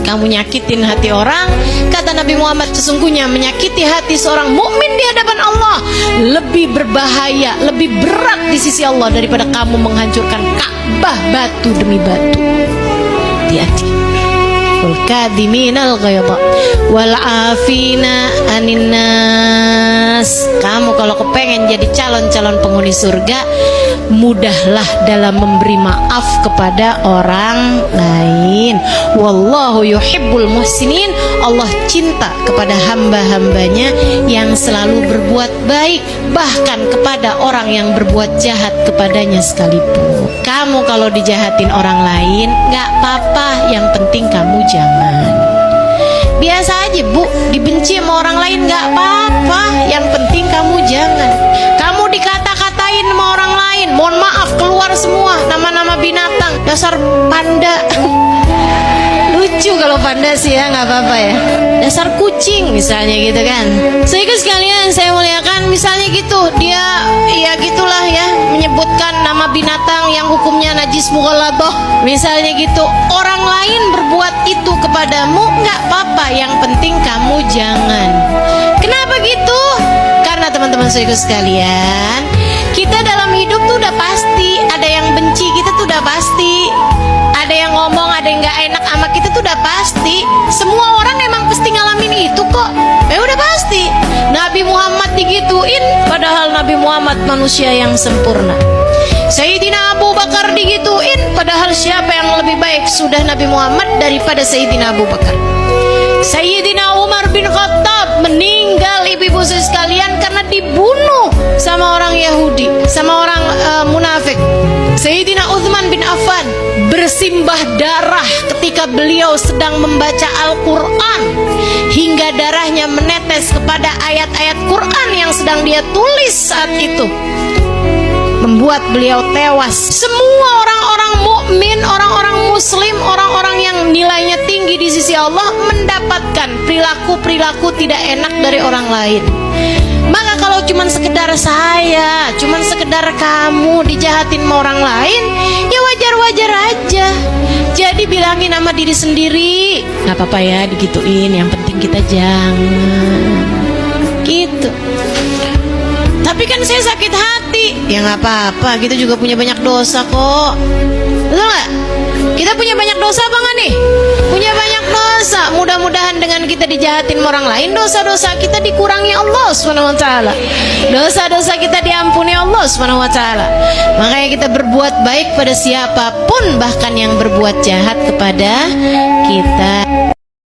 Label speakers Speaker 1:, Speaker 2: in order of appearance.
Speaker 1: kamu nyakitin hati orang. Kata Nabi Muhammad, sesungguhnya menyakiti hati seorang mukmin di hadapan Allah lebih berbahaya, lebih berat di sisi Allah daripada kamu menghancurkan Ka'bah batu demi batu. Hati-hati. Wal kadhiminal ghaidha wal afina anin nas. Kamu kalau kepengen jadi calon-calon penghuni surga, mudahlah dalam memberi maaf kepada orang lain. Wallahu yuhibbul muhsinin. Allah cinta kepada hamba-hambanya yang selalu berbuat baik, bahkan kepada orang yang berbuat jahat kepadanya sekalipun. Kamu kalau dijahatin orang lain gak apa-apa, yang penting kamu jangan. Biasa aja bu, dibenci sama orang lain gak apa-apa, yang penting kamu jangan. Kamu dikata-katain sama orang lain, mohon maaf keluar semua nama-nama binatang, dasar panda. Lucu kalau panda sih ya, nggak apa-apa ya. Dasar kucing misalnya gitu kan. Sehingga sekalian saya muliakan, misalnya gitu dia ya gitulah ya, menyebutkan nama binatang yang hukumnya najis mughalladhah misalnya gitu. Orang lain berbuat itu kepadamu nggak apa-apa, yang penting kamu jangan. Kenapa gitu? Karena teman-teman saya sekalian, kita dalam hidup tuh udah pasti ada yang benci kita tuh udah pasti. Ada yang ngomong, ada yang gak enak sama kita tuh udah pasti. Semua orang emang pasti ngalamin itu kok. Ya udah pasti. Nabi Muhammad digituin, padahal Nabi Muhammad manusia yang sempurna. Sayyidina Abu Bakar digituin, padahal siapa yang lebih baik sudah Nabi Muhammad daripada Sayyidina Abu Bakar. Sayyidina Umar bin Khattab meninggal, ibu-ibu sekalian, karena dibunuh sama orang Yahudi, sama orang munafik. Sayyidina Utsman bin Affan bersimbah darah ketika beliau sedang membaca Al-Quran, hingga darahnya menetes kepada ayat-ayat Quran yang sedang dia tulis saat itu, membuat beliau tewas. Semua orang-orang mukmin, orang-orang muslim, orang-orang yang nilainya tinggi di sisi Allah mendapatkan perilaku-perilaku tidak enak dari orang lain. Maka kalau cuman sekedar saya, cuman sekedar kamu dijahatin sama orang lain, ya wajar-wajar aja. Jadi bilangin sama diri sendiri, gak apa-apa ya digituin, yang penting kita jangan gitu. Tapi kan saya sakit hati, ya gak apa-apa, kita juga punya banyak dosa kok. Betul gak? Kita punya banyak dosa apa gak nih? Punya banyak dosa. Mudah-mudahan dengan kita dijahatin orang lain, dosa-dosa kita dikurangi Allah SWT. Dosa-dosa kita diampuni Allah SWT. Makanya kita berbuat baik pada siapapun, bahkan yang berbuat jahat kepada kita.